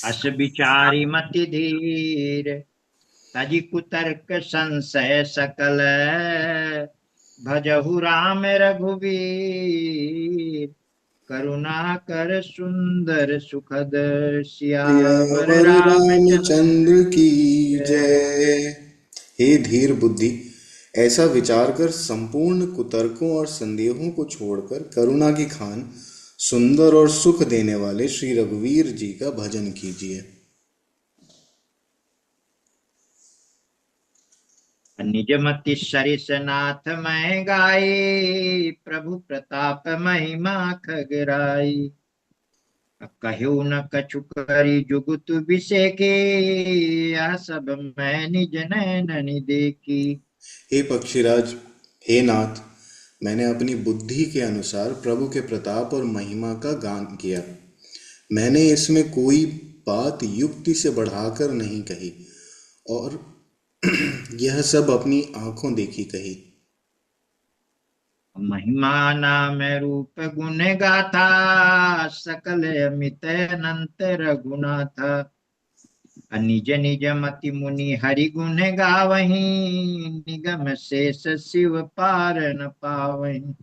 अस विचारी मति धीर, तजि कुतर्क संशय सकल, भजहु राम रघुवीर, करुणा कर सुंदर सुखद, सियावर सियावर रामचंद्र रामचंद्र की की जय। जय। हे धीर बुद्धि, ऐसा विचार कर संपूर्ण कुतर्कों और संदेहों को छोड़कर करुणा की खान सुंदर और सुख देने वाले श्री रघुवीर जी का भजन कीजिए। निज मति सरिस नाथ मैं गाई, प्रभु प्रताप महिमा खगराई। कहु न कछु करी जुगुत बिसेके, यह सब मैं निज नैननि देखी। हे पक्षीराज, हे नाथ, मैंने अपनी बुद्धि के अनुसार प्रभु के प्रताप और महिमा का गान किया। मैंने इसमें कोई बात युक्ति से बढ़ाकर नहीं कही और यह सब अपनी आंखों देखी कही। महिमा नाम रूप गुण गाथा, सकल अमित अनंत रघुनाथा। निज निज मति मुनि हरि गुण गावहीं, निगम शेष शिव पार न पावहीं।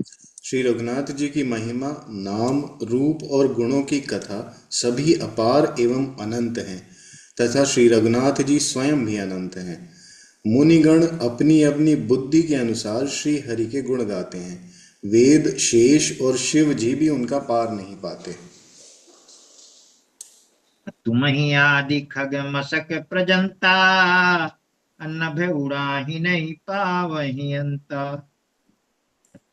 श्री रघुनाथ जी की महिमा, नाम, रूप और गुणों की कथा सभी अपार एवं अनंत हैं तथा श्री रघुनाथ जी स्वयं भी अनंत हैं। मुनिगण अपनी अपनी बुद्धि के अनुसार श्री हरि के गुण गाते हैं। वेद, शेष और शिव जी भी उनका पार नहीं पाते। तुम ही आदि खग मसक प्रजंता, नभ उड़ाही नहीं पावहीं अंता।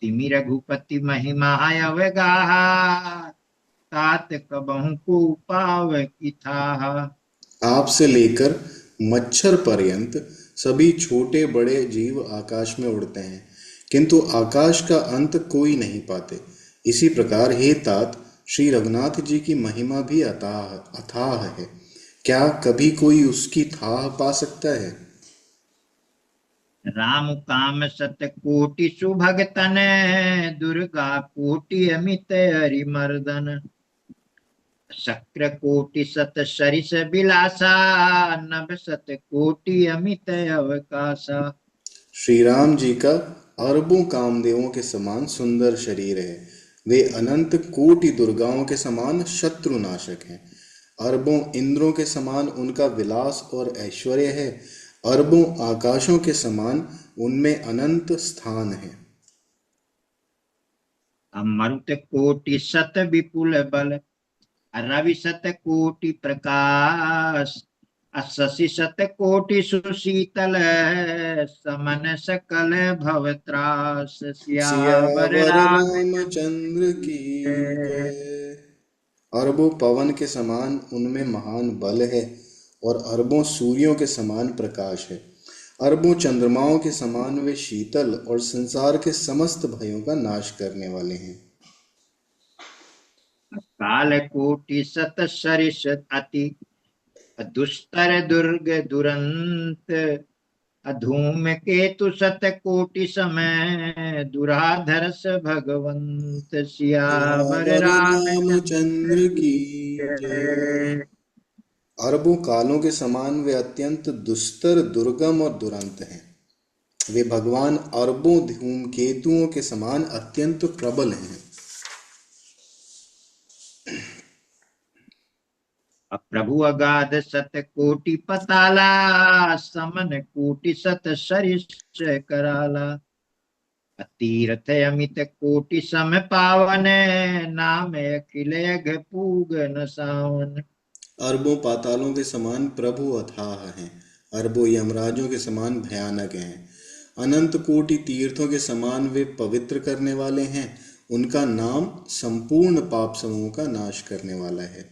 तिमि रघुपति महिमा अवगाहा, तात कबहु को पावकी थाहा। आपसे लेकर मच्छर पर्यंत सभी छोटे बड़े जीव आकाश में उड़ते हैं, किंतु आकाश का अंत कोई नहीं पाते। इसी प्रकार हे तात, श्री रघुनाथ जी की महिमा भी अथाह अथाह है। क्या कभी कोई उसकी थाह पा सकता है? राम काम सत कोटि सुभगतन, दुर्गा कोटि अमित हरिमर्दन। शक्र कोटि सत सरिस बिलासा, नभ सत कोटि अमित अवकाशा। श्री राम जी का अरबों कामदेवों के समान सुंदर शरीर है। वे अनंत कोटि दुर्गाओं के समान शत्रुनाशक हैं। अरबों इंद्रों के समान उनका विलास और ऐश्वर्य है। अरबों आकाशों के समान उनमें अनंत स्थान है। मरुत कोटि सत विपुल बल, रवि सत कोटि प्रकाश। शशि सत कोटि सुशीतल, समन सकल भव त्रास। सियावर सियावर रामचंद्र रामचंद्र की की जय। जय। अरबों पवन के समान उनमें महान बल है और अरबों सूर्यों के समान प्रकाश है। अरबों चंद्रमाओं के समान वे शीतल और संसार के समस्त भयों का नाश करने वाले हैं। काल कोटि सत सरिस अति, दुस्तर दुर्ग दुरंत। धूम केतु सत कोटि समय, दुराधर्ष भगवंत। सियावर सियावर रामचंद्र रामचंद्र की की जय। जय। अरबों कालों के समान वे अत्यंत दुस्तर, दुर्गम और दुरंत हैं। वे भगवान अरबों धूमकेतुओं के समान अत्यंत प्रबल हैं। प्रभु अगाध सत कोटि पताला, समन कोटि सत सरिस कराला। तीर्थ अमित कोटि सम पावन, नाम अखिल अघ पूग न सावन। अरबों पातालों के समान प्रभु अथाह हैं। अरबों यमराजों के समान भयानक हैं। अनंत कोटि तीर्थों के समान वे पवित्र करने वाले हैं। उनका नाम संपूर्ण पाप समूह का नाश करने वाला है।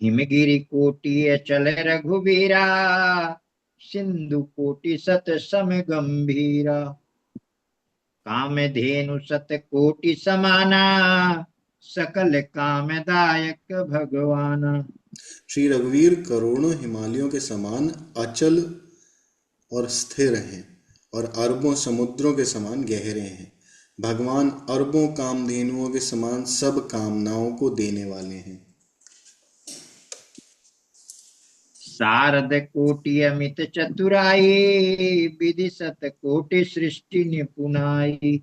हिमगिरि कोटि अचल रघुवीरा, सिंधु कोटि सत सम गंभीरा। कामधेनु सत कोटि समाना, सकल कामदायक भगवाना। श्री रघुवीर करोड़ों हिमालयों के समान अचल और स्थिर हैं और अरबों समुद्रों के समान गहरे हैं। भगवान अरबों कामधेनुओं के समान सब कामनाओं को देने वाले हैं। शारद कोटि अमित चतुराई, विधि सत कोटि सृष्टि निपुणाई।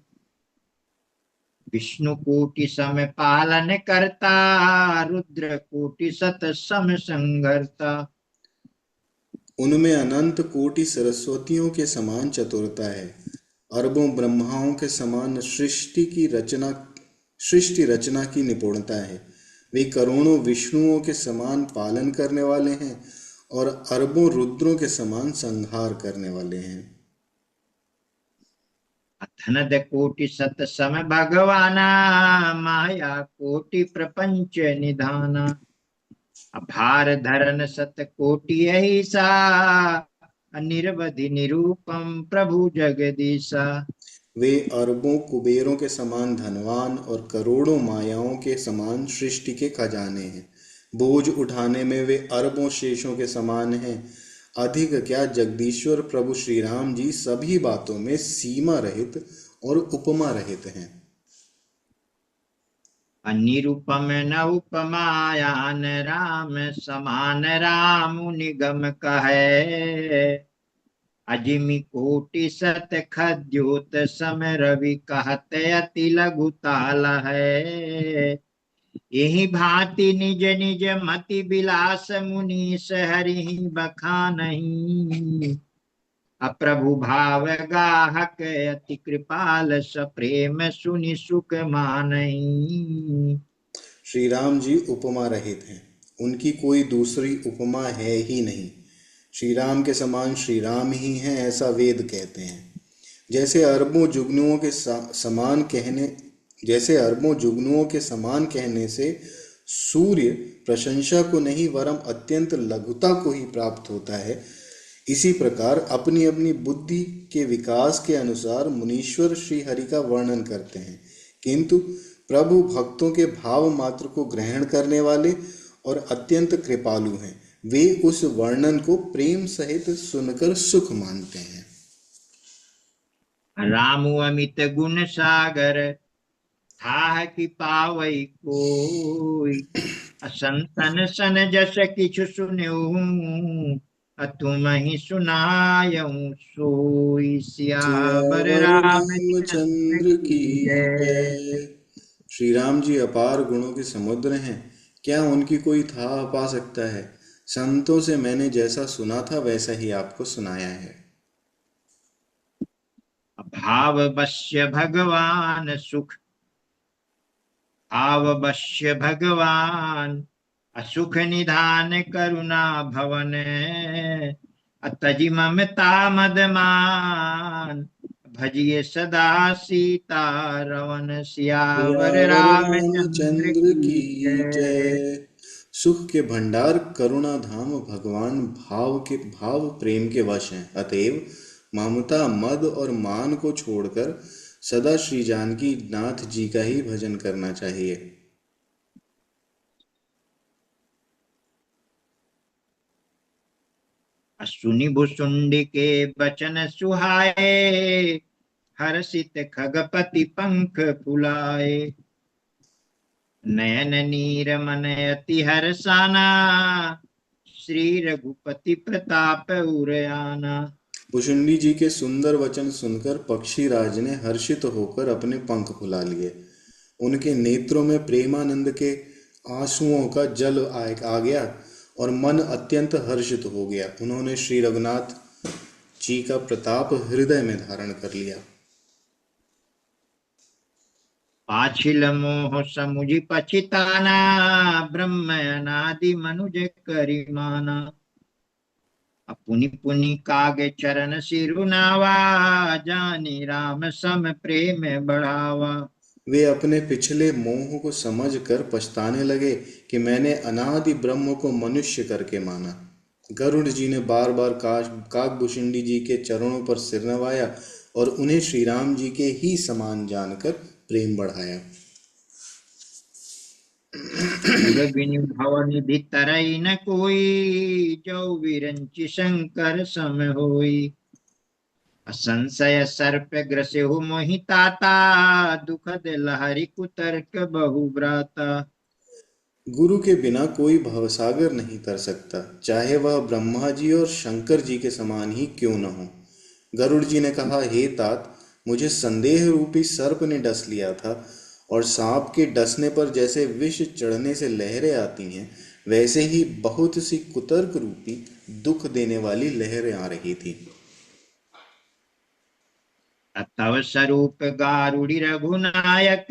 विष्णु कोटि सम पालन करता, रुद्र कोटि सत सम संघरता। उनमें अनंत कोटि सरस्वतियों के समान चतुरता है, अरबों ब्रह्माओं के समान सृष्टि रचना की निपुणता है। वे करोड़ों विष्णुओं के समान पालन करने वाले हैं और अरबों रुद्रों के समान संहार करने वाले हैं। अथनद कोटि सत सम भगवाना, माया कोटि प्रपंच निधाना। अभार धरन सत कोटि ऐसा, अनिर्वधि निरूपम प्रभु जगदीशा। वे अरबों कुबेरों के समान धनवान और करोड़ों मायाओं के समान सृष्टि के खजाने हैं। बोझ उठाने में वे अरबों शेषों के समान हैं। अधिक क्या, जगदीश्वर प्रभु श्री राम जी सभी बातों में सीमा रहित और उपमा रहित हैं। अनिरुपम न उपमायान, राम समान राम निगम कहे। अजिमि कोटि सत खद्योत सम, रवि कहत अति लघु ताल है। यही भांति निज निज मति विलास, मुनीस हरि बखानहि। अप्रभु भाव गाहक अति कृपाल, सप्रेम सुनि सुख मानहि। श्री राम जी उपमा रहित हैं, उनकी कोई दूसरी उपमा है ही नहीं। श्री राम के समान श्री राम ही हैं, ऐसा वेद कहते हैं। जैसे अरबों जुगनुओं के समान कहने जैसे अरबों जुगनुओं के समान कहने से सूर्य प्रशंसा को नहीं वरम अत्यंत लघुता को ही प्राप्त होता है, इसी प्रकार अपनी अपनी बुद्धि के विकास के अनुसार मुनीश्वर श्री हरि का वर्णन करते हैं, किंतु प्रभु भक्तों के भाव मात्र को ग्रहण करने वाले और अत्यंत कृपालु हैं। वे उस वर्णन को प्रेम सहित सुनकर सुख मानते हैं। रामु अमित गुण सागर, थाह कि पावई कोई। असंतन सन जस किछु सुनऊ, तुम ही सुनायऊ सोई। सियावर सियावर रामचंद्र रामचंद्र की की जय। जय। श्री राम जी अपार गुणों के समुद्र हैं, क्या उनकी कोई था पा सकता है। संतों से मैंने जैसा सुना था वैसा ही आपको सुनाया है। भाववश्य भगवान सुख, भाववश्य भगवान असुख निधान करुणा भवन। अतजि ममता मदमान, भजिए सदा सीता रवन। सियावर सियावर रामचंद्र रामचंद्र की की जय। जय। सुख के भंडार करुणा धाम भगवान भाव प्रेम के वश हैं, अतएव ममता मद और मान को छोड़कर सदा श्री जानकी नाथ जी का ही भजन करना चाहिए। सुनि भुसुंडी के बचन सुहाए, हर्षित खगपति पंख फुलाए। नयन नीर मन अति हर्षाना, श्री रघुपति प्रताप उरयाना। भुशुंडी जी के सुंदर वचन सुनकर पक्षीराज ने हर्षित होकर अपने पंख फुला लिए। उनके नेत्रों में प्रेमानंद के आंसुओं का जल आ गया और मन अत्यंत हर्षित हो गया। उन्होंने श्री रघुनाथ जी का प्रताप हृदय में धारण कर लिया। पाछिल मोह समुझि पछिताना, ब्रह्म अनादि मनुज करिमाना। पुनि पुनि कागे चरण सिरुनावा, जानी राम सम प्रेम बढ़ावा। वे अपने पिछले मोह को समझकर पछताने लगे कि मैंने अनादि ब्रह्म को मनुष्य करके माना। गरुड़ जी ने बार बार काकभूषुंडी जी के चरणों पर सिर नवाया और उन्हें श्री राम जी के ही समान जानकर प्रेम बढ़ाया। सुर बिनु भव निधि तरई न कोई, जो विरंचि शंकर सम होई। असंशय सर्प ग्रसिहु मोहि ताता, दुखद लहरी कुतर्क बहु भ्राता। गुरु के बिना कोई भवसागर नहीं तर सकता, चाहे वह ब्रह्मा जी और शंकर जी के समान ही क्यों न हो। गरुड़ जी ने कहा, हे तात, मुझे संदेह रूपी सर्प ने डस लिया था, और सांप के डसने पर जैसे विष चढ़ने से लहरें आती हैं, वैसे ही बहुत सी कुतर्क रूपी दुख देने वाली लहरें आ रही थी। तव स्वरूप गारुड़ी रघुनायक,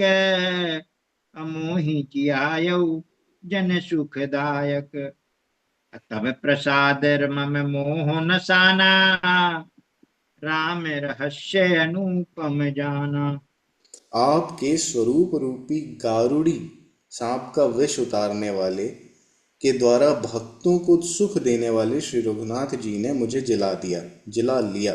अमोहि जियायऊ जन सुखदायक। तब प्रसाद मम मोह नसाना, राम रहस्य अनुपम जाना। आपके स्वरूप रूपी गारुड़ी सांप का विष उतारने वाले के द्वारा भक्तों को सुख देने वाले श्री रघुनाथ जी ने मुझे जिला लिया।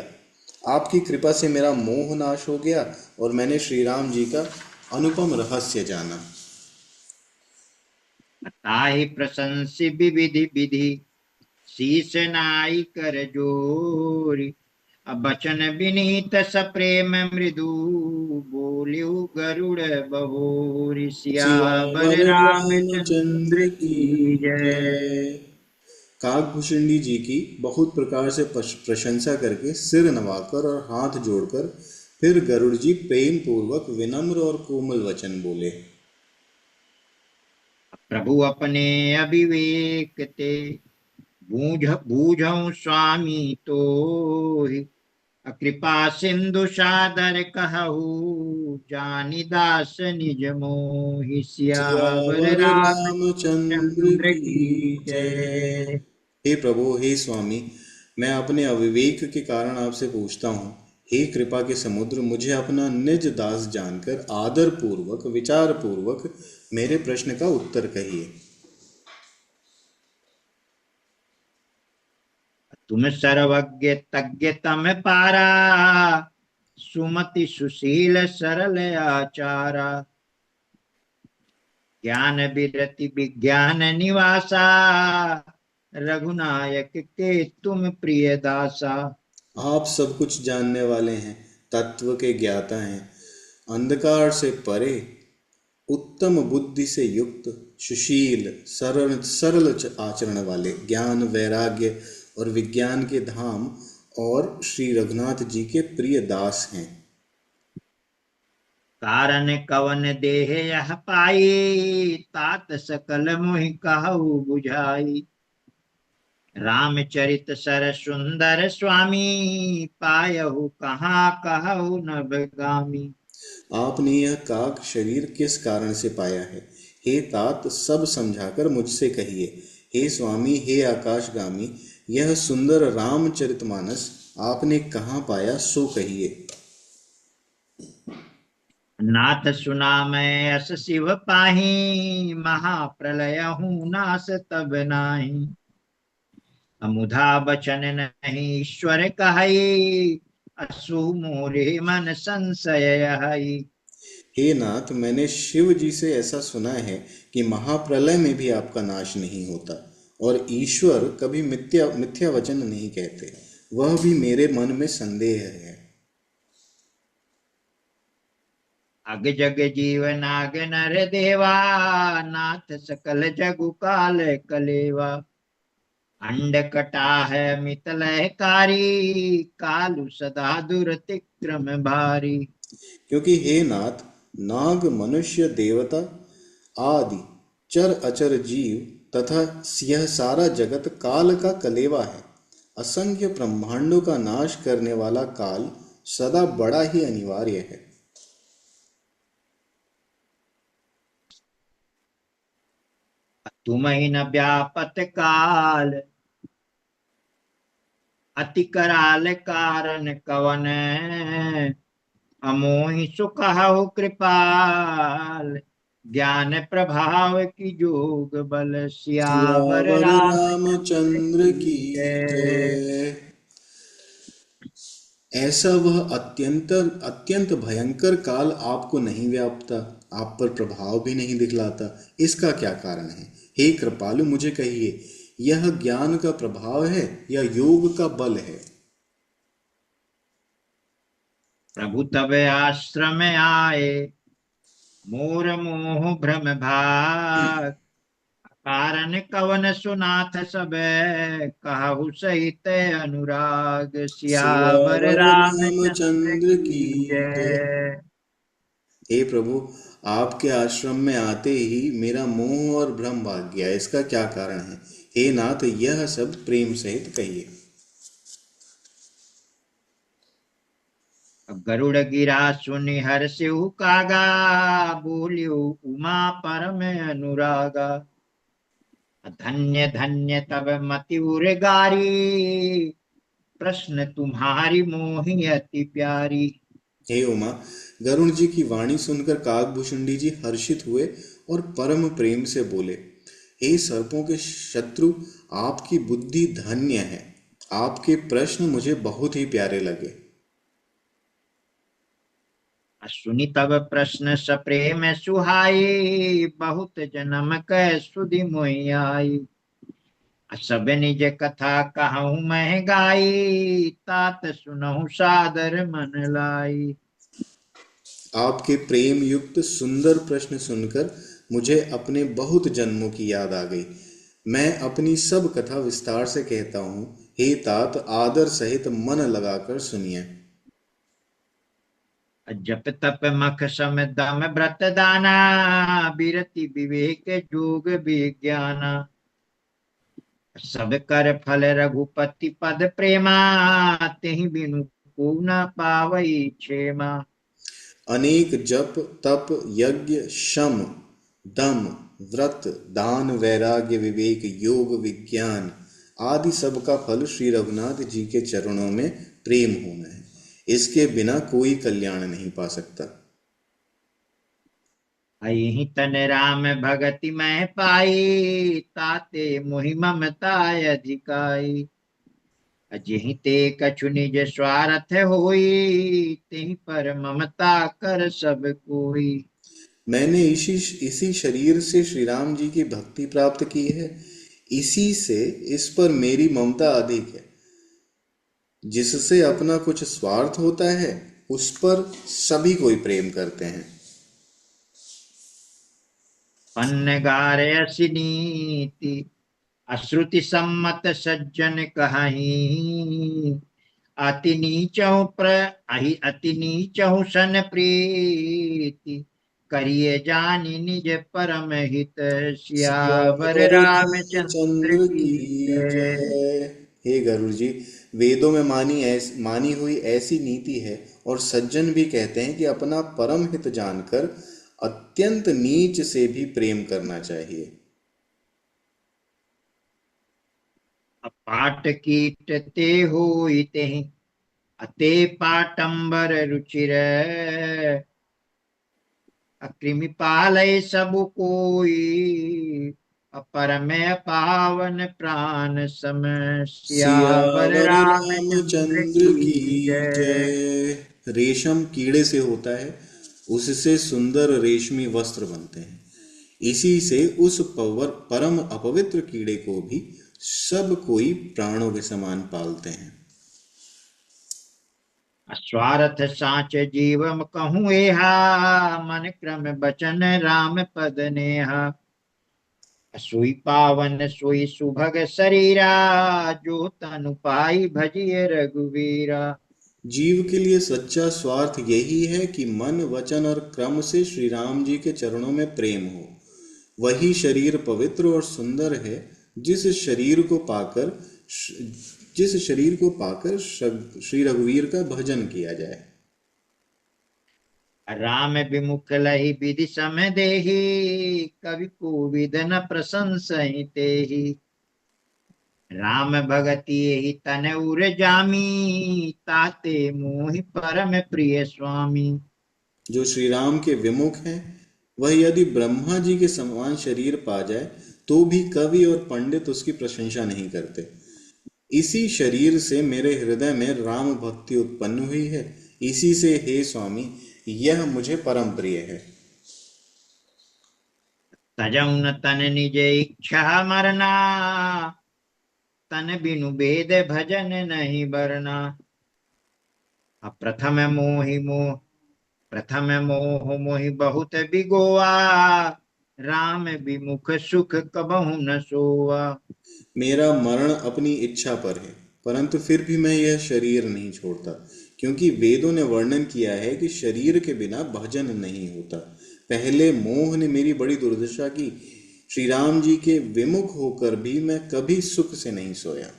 आपकी कृपा से मेरा मोह नाश हो गया और मैंने श्री राम जी का अनुपम रहस्य जाना। ताहि प्रशंसि विविधि विधि, शीस नाई कर जोरी। अब बचन विनीत सप्रेम मृदु, बोलियो गरुड़ बहोरी। सियावर सियावर रामचंद्र रामचंद्र की की जय। जय। काकभूषणी जी की बहुत प्रकार से प्रशंसा करके सिर नवाकर और हाथ जोड़कर फिर गरुड़ जी प्रेम पूर्वक विनम्र और कोमल वचन बोले। प्रभु अपने अविवेक ते, बूझऊ स्वामी तो, कृपा सिंधु सादर कहू, जानी दास निज मोहि। सियावर सियावर रामचंद्र रामचंद्र की की जय। जय। हे प्रभु, हे स्वामी, मैं अपने अविवेक के कारण आपसे पूछता हूँ। हे कृपा के समुद्र, मुझे अपना निज दास जानकर आदर पूर्वक विचार पूर्वक मेरे प्रश्न का उत्तर कहिए। तुम सर्वज्ञ तज्ञ तम पारा, सुमति सुशील सरल आचारा। ज्ञान विरति विज्ञान निवासा, रघुनायक के तुम प्रिय दासा। आप सब कुछ जानने वाले हैं, तत्व के ज्ञाता हैं, अंधकार से परे, उत्तम बुद्धि से युक्त, सुशील सरल सरल आचरण वाले, ज्ञान वैराग्य और विज्ञान के धाम और श्री रघुनाथ जी के प्रिय दास हैं। कारण कवन देह यह पाई, तात सकल मोहि कहु बुझाई। रामचरित सर सुंदर स्वामी, पायहु कहाँ कहु नभ गामी। आपने यह काक शरीर किस कारण से पाया है? हे तात, सब समझाकर मुझसे कहिए। हे स्वामी, हे आकाशगामी, यह सुंदर रामचरितमानस आपने कहाँ पाया, सो कहिए। नाथ सुना मैं अस शिव पाही, महाप्रलय हूँ नास तब नाही। अमुधा बचन नहीं ईश्वर कहाई, असु मोरे मन संशय हई। हे नाथ, मैंने शिव जी से ऐसा सुना है कि महाप्रलय में भी आपका नाश नहीं होता, और ईश्वर कभी मिथ्या मिथ्या वचन नहीं कहते। वह भी मेरे मन में संदेह है। अग जग जीव नाग नर देवा, नाथ सकल जगु काल कलेवा। अंड कटा है मितलय कारी, कालु सदा दुरतिक्रम भारी। क्योंकि हे नाथ, नाग मनुष्य देवता आदि चर अचर जीव तथा यह सारा जगत काल का कलेवा है। असंख्य ब्रह्मांडों का नाश करने वाला काल सदा बड़ा ही अनिवार्य है। तुम ही न व्यापत काल, अति कराल कारण कवन। अमोहि सुकहु कृपाल, ज्ञान प्रभाव की जोग बल। सियावर सियावर रामचंद्र रामचंद्र की की जय। जय। ऐसा वह अत्यंत अत्यंत भयंकर काल आपको नहीं व्यापता, आप पर प्रभाव भी नहीं दिखलाता। इसका क्या कारण है? हे कृपालु, मुझे कहिए, यह ज्ञान का प्रभाव है या योग का बल है? प्रभु तब आश्रम आए, मोर मोह भ्रम भाग। कारण कवन सुनाथ सब कहु सहित अनुराग। सियावर सियावर रामचंद्र रामचंद्र की की जय। जय। हे प्रभु, आपके आश्रम में आते ही मेरा मोह और भ्रम भाग गया, इसका क्या कारण है? हे नाथ, यह सब प्रेम सहित कहिए। गरुड़ गिरा सुनि हर्षिउ कागा, बोलियो उमा परम अनुरागा। धन्य धन्य तब मति उर गारी, प्रश्न तुम्हारी मोहि अति प्यारी। हे उमा, गरुण जी की वाणी सुनकर काकभूषुंडी जी हर्षित हुए और परम प्रेम से बोले, हे सर्पों के शत्रु, आपकी बुद्धि धन्य है। आपके प्रश्न मुझे बहुत ही प्यारे लगे। सुनि तब प्रश्न सप्रेम सुहाई, बहुत जन्म कै सुधि मोहि आई। सब निज कथा कहूँ मैं गाई, तात सुनहु सादर मन लाई। आपके प्रेम युक्त सुंदर प्रश्न सुनकर मुझे अपने बहुत जन्मों की याद आ गई। मैं अपनी सब कथा विस्तार से कहता हूँ। हे तात, आदर सहित मन लगाकर सुनिए। जप तप मख सम दम व्रत दाना, बिरति विवेक जोग विज्ञाना। सब कर फल रघुपति पद प्रेमा, तेहि बिनु को न पावई क्षेमा। अनेक जप तप यज्ञ शम दम व्रत दान वैराग्य विवेक योग विज्ञान आदि सब का फल श्री रघुनाथ जी के चरणों में प्रेम होना है। इसके बिना कोई कल्याण नहीं पा सकता। अहि तन राम भगति मैं पाई, ताते मोहि ममता अधिकाई। अजहि ते कछु निज स्वार्थ होई, तेहि पर ममता कर सब कोई। मैंने इसी शरीर से श्री राम जी की भक्ति प्राप्त की है। इसी से इस पर मेरी ममता अधिक है। जिससे अपना कुछ स्वार्थ होता है, उस पर सभी कोई प्रेम करते हैं। पन्नगार असी नीति, अश्रुति सम्मत सज्जन कहाही। अति नीचहु अति नीचहु सन प्रीति, करिए जानि निज परम हित। सियावर सियावर रामचंद्र रामचंद्र की की जय। जय। हे गरुड़ जी, वेदों में मानी हुई ऐसी नीति है, और सज्जन भी कहते हैं कि अपना परम हित जानकर अत्यंत नीच से भी प्रेम करना चाहिए। पाट कीट ते होई तेहि, अते पाटंबर रुचिर। अकृमि पालय सब कोई, अपर में पावन प्राण सम। सियावर सियावर रामचंद्र रामचंद्र की की जय। जय। रेशम कीड़े से होता है, उससे सुंदर रेशमी वस्त्र बनते हैं। इसी से उस परम अपवित्र कीड़े को भी सब कोई प्राणों के समान पालते हैं। स्वार्थ साच जीवम कहूँ एहा, मन क्रम बचन राम पद नेहा। सोई पावन सोई सुभग शरीरा, जो तनु पाई भजिय रघुवीरा। जीव के लिए सच्चा स्वार्थ यही है कि मन वचन और क्रम से श्री राम जी के चरणों में प्रेम हो। वही शरीर पवित्र और सुंदर है, जिस शरीर को पाकर श्री रघुवीर का भजन किया जाए। राम विमुख लहि विधि सम देहि, कवि कोविद न प्रशंसहि तेहि। राम भगति यही तन उर जामी, ताते मोहि परम प्रिय स्वामी। जो श्री राम के विमुख हैं, वह यदि ब्रह्मा जी के समान शरीर पा जाए तो भी कवि और पंडित उसकी प्रशंसा नहीं करते। इसी शरीर से मेरे हृदय में राम भक्ति उत्पन्न हुई है। इसी से हे स्वामी, यह मुझे परम प्रिय है। तजौ न तन निज इच्छा मरना, तन बिनु वेद भजन नहीं बरना। प्रथम मोहि मोहि बहुत बिगोआ, राम विमुख सुख कबहु न सोवा। मेरा मरण अपनी इच्छा पर है, परंतु फिर भी मैं यह शरीर नहीं छोड़ता, क्योंकि वेदों ने वर्णन किया है कि शरीर के बिना भजन नहीं होता। पहले मोह ने मेरी बड़ी दुर्दशा की, श्री राम जी के विमुख होकर भी मैं कभी सुख से नहीं सोया।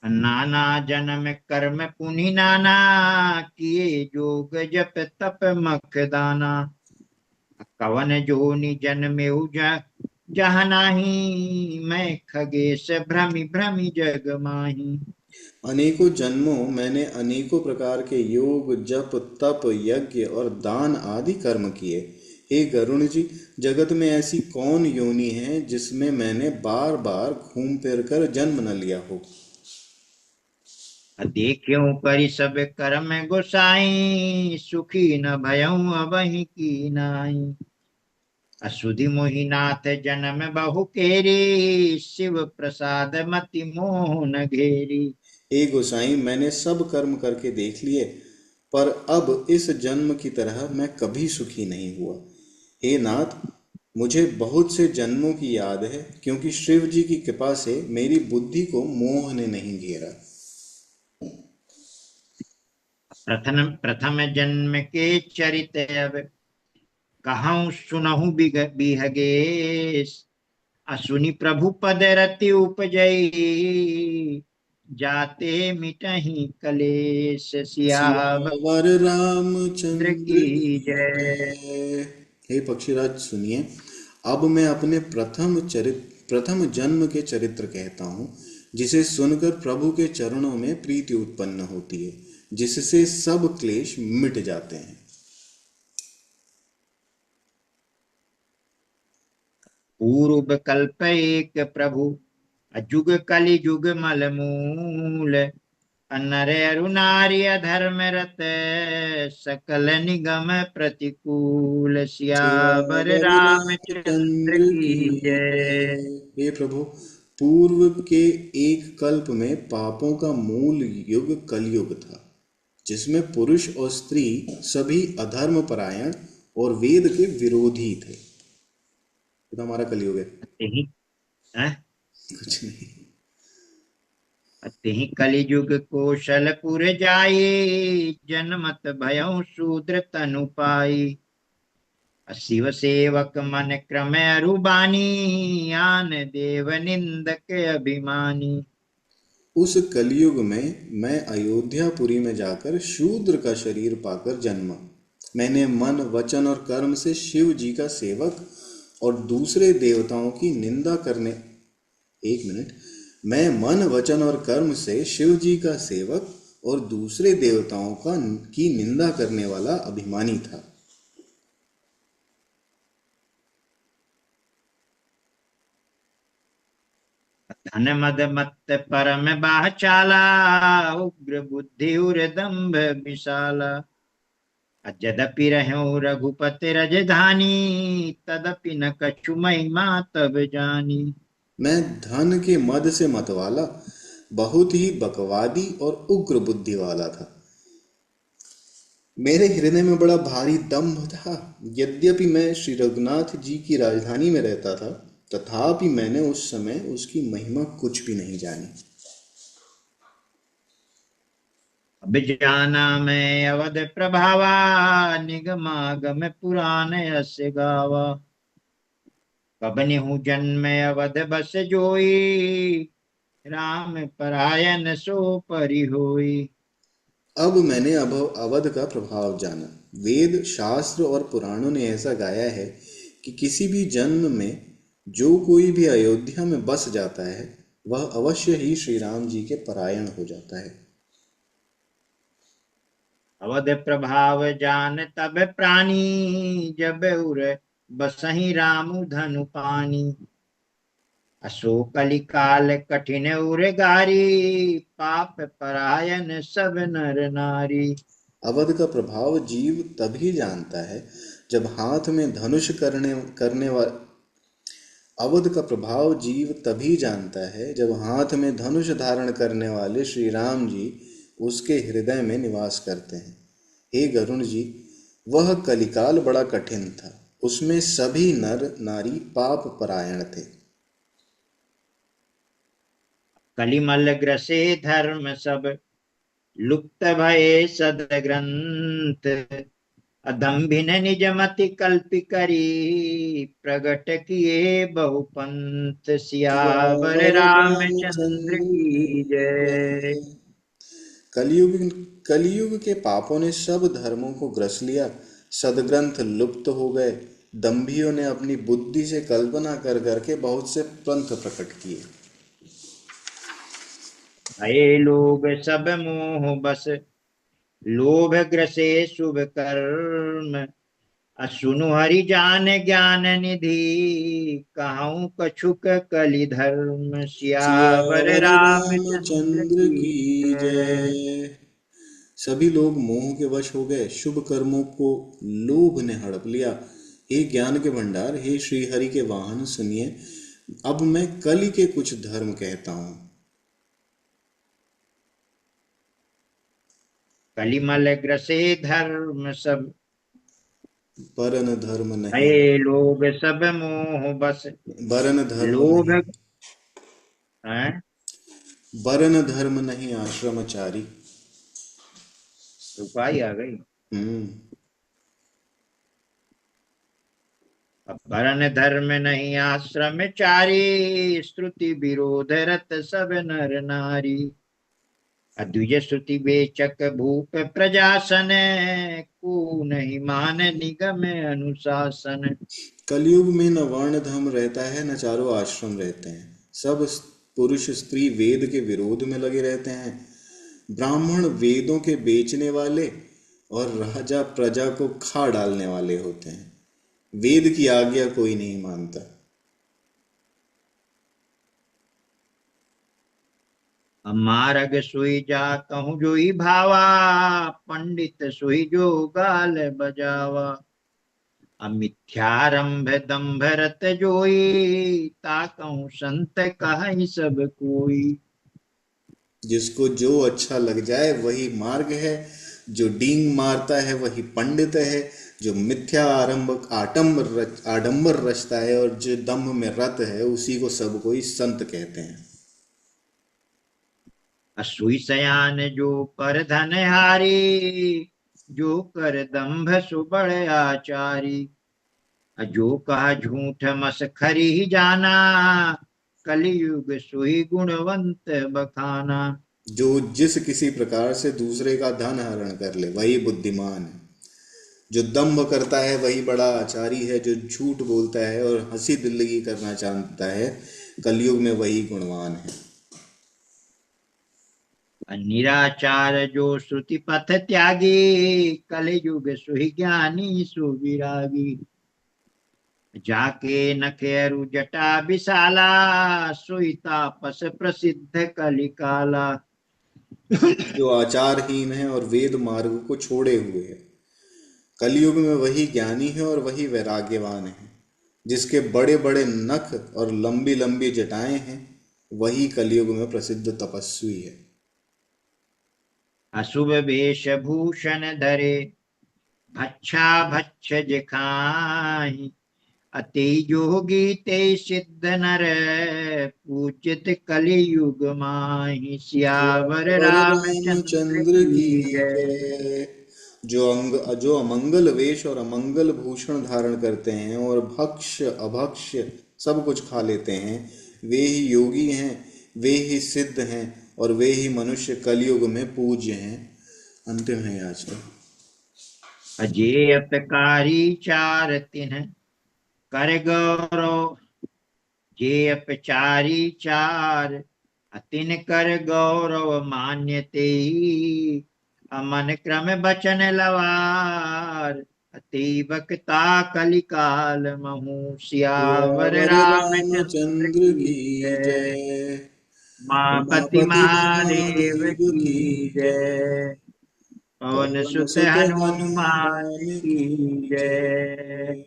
नाना जन्म कर्म पुनि नाना, किए जोग जप तप मख दाना। कवन जोनि जन्मेउ जहाँ नाही, मैं खगेश भ्रमि भ्रमि जग माही। अनेकों जन्मों मैंने अनेकों प्रकार के योग जप तप यज्ञ और दान आदि कर्म किए। हे गरुण जी, जगत में ऐसी कौन योनि है जिसमें मैंने बार बार घूम फिर कर जन्म न लिया हो। देखियो करि सब कर्म गोसाई, सुखी न भयउ अबहि की नाई। असुधि मोहिनाथ जन्म बहु केरी, शिव प्रसाद मति मोह न घेरी। हे गोसाई, मैंने सब कर्म करके देख लिए, पर अब इस जन्म की तरह मैं कभी सुखी नहीं हुआ। हे नाथ, मुझे बहुत से जन्मों की याद है, क्योंकि शिव जी की कृपा से मेरी बुद्धि को मोह ने नहीं घेरा। प्रथम प्रथम जन्म के चरित अब कहूँ सुनहु बिहगे। असुनि प्रभु पद रति उपजई, जाते मिटहि कलेश। सियावर सियावर रामचंद्र की की जय। जय। हे पक्षीराज सुनिए, अब मैं अपने प्रथम जन्म के चरित्र कहता हूँ, जिसे सुनकर प्रभु के चरणों में प्रीति उत्पन्न होती है, जिससे सब क्लेश मिट जाते हैं। पूर्व कल्प एक प्रभु, अजुग कलि जुग मल मूल। अनर अरु नारी अधर्म रत, सकल निगम प्रतिकूल। सियावर सियावर रामचंद्र रामचंद्र की की जय। जय। हे प्रभु, पूर्व के एक कल्प में पापों का मूल युग कलयुग था, जिसमें पुरुष और स्त्री सभी अधर्म परायण और वेद के विरोधी थे। ये तो हमारा कलयुग है। तेहि अ, कुछ नहीं। तेहि कलिजुग कौशलपुर जाई, जनमत भयउ शूद्र तनु पाई। शिव सेवक मन क्रम अरुबानी, आन देव निंदक अभिमानी। उस कलयुग में मैं अयोध्यापुरी में जाकर शूद्र का शरीर पाकर जन्मा। मैंने मन वचन और कर्म से शिव जी का सेवक और दूसरे देवताओं की निंदा करने एक मिनट मैं मन वचन और कर्म से शिव जी का सेवक और दूसरे देवताओं का की निंदा करने वाला अभिमानी था। धन मद मत्त परम बाह चाला, उग्र बुद्धि उर दंभ विशाला। अजदपि रहूं रघुपति रजधानी, तदपि न कछु महिमा तब जानी। मैं धन के मद से मतवाला, बहुत ही बकवादी और उग्र बुद्धि वाला था। मेरे हृदय में बड़ा भारी दम्भ था। यद्यपि मैं श्री रघुनाथ जी की राजधानी में रहता था, तथापि मैंने उस समय उसकी महिमा कुछ भी नहीं जानी। अब जाना मैं अवध प्रभावा, निगमागम पुराण यस गावा। कबनि हूँ जन्म अवध बस जोई, राम परायण सो परि होई। अब मैंने अवध का प्रभाव जाना। वेद शास्त्र और पुराणों ने ऐसा गाया है कि किसी भी जन्म में जो कोई भी अयोध्या में बस जाता है, वह अवश्य ही श्री राम जी के परायण हो जाता है। अवध प्रभाव जान तब प्राणी, जब उर बसहि रामु धनु पानी। अशोक कलिकाल कठिन उर गारी, पाप परायण सब नर नारी। अवध का प्रभाव जीव तभी जानता है जब हाथ में धनुष करने करने वा अवध का प्रभाव जीव तभी जानता है जब हाथ में धनुष धारण करने वाले श्री राम जी उसके हृदय में निवास करते हैं। हे गरुण जी, वह कलिकाल बड़ा कठिन था, उसमें सभी नर नारी पाप परायण थे। कलिमल ग्रसे धर्म सब, लुप्त भये सद ग्रंथ। अदम्भिन निज मति कल्प करी, प्रगट किए बहुपंथ। सियावर सियावर रामचंद्र रामचंद्र की की जय। जय। कलयुग कलयुग के पापों ने सब धर्मों को ग्रस लिया, सदग्रंथ लुप्त हो गए। दंभियों ने अपनी बुद्धि से कल्पना कर करके बहुत से पंथ प्रकट किए। भये लोग सब मोह बस, लोभ ग्रसे शुभ कर्म। असुनु हरि जान ज्ञान निधि, कहूँ कछुक कलि धर्म। सियावर सियावर रामचंद्र रामचंद्र की की जय। जय। सभी लोग मोह के वश हो गए, शुभ कर्मों को लोभ ने हड़प लिया। हे ज्ञान के भंडार, हे श्री हरि के वाहन, सुनिए। अब मैं कलि के कुछ धर्म कहता हूँ। कलिमल ग्रसे धर्म सब, परन धर्म नहीं, भये लोग सब मोह बस। बरन धर्म लोभ नहीं, है, बरन धर्म नहीं आश्रमचारी। रुपाई आ गई। हम्म। अब वरन धर्म नहीं आश्रम चारी, श्रुति विरोध रत सब नर नारी। अद्विज श्रुति बेचक भूप प्रजासन, को नहीं मान निगम अनुशासन। कलयुग में न वर्ण धर्म रहता है, न चारों आश्रम रहते हैं। सब पुरुष स्त्री वेद के विरोध में लगे रहते हैं। ब्राह्मण वेदों के बेचने वाले और राजा प्रजा को खा डालने वाले होते हैं। वेद की आज्ञा कोई नहीं मानता। मारग सुई जा कहूँ जोई भावा, पंडित सुई जो गाल बजावा। अमिथ्यारंभ दंभ रत जोई, ताकहूँ संत कहाई सब कोई। जिसको जो अच्छा लग जाए वही मार्ग है, जो डींग मारता है वही पंडित है। जो मिथ्या आडंबर रचता है और जो दम्भ में रत है, उसी को सब कोई संत कहते हैं। असुई सयान जो पर धनहारी, जो कर दंभ सुबड़ आचारी। जो कहा झूठ मसखरी ही जाना, कलियुग सुई गुणवंत बखाना। जो जिस किसी प्रकार से दूसरे का धन हरण कर ले वही बुद्धिमान है। जो दंभ करता है वही बड़ा आचारी है। जो झूठ बोलता है और हंसी दिल्लगी करना चाहता है, कलयुग में वही गुणवान है। निराचार जो श्रुति पथ त्यागी, कलियुग सुही ज्ञानी सुविरागी। जाके नखेरु जटा विशाला, सोई तापस प्रसिद्ध कलिकाला। जो आचारहीन है और वेद मार्ग को छोड़े हुए है, कलयुग में वही ज्ञानी है और वही वैराग्यवान है। जिसके बड़े बड़े नख और लंबी लंबी जटाएं हैं, वही कलयुग में प्रसिद्ध तपस्वी है। अशुभ वेश भूषण धरे, भच्छा भच्छ जिखाहि। अति योगी ते सिद्ध नर, पूजित कलियुग माहि। सियावर सियावर रामचंद्र रामचंद्र की की जय। जय। जो अमंगल वेश और अमंगल भूषण धारण करते हैं और भक्ष्य अभक्ष्य सब कुछ खा लेते हैं, वे ही योगी हैं, वे ही सिद्ध हैं और वे ही मनुष्य कलयुग में पूज्य हैं। अंतिम है आज का। अजेयपकारी चार तिन्ह, कर गौरव। जे अपचारी चार, अतिन कर गौरव मान्यते। अमन क्रम बचन लवार, अति बकता कलिकाल महु। सियावर सियावर रामचंद्र रामचंद्र की की जय। जय। उमापति उमापति महादेव महादेव की की जय। जय। पवन पवन सुत सुत हनुमान हनुमान की की जय। जय।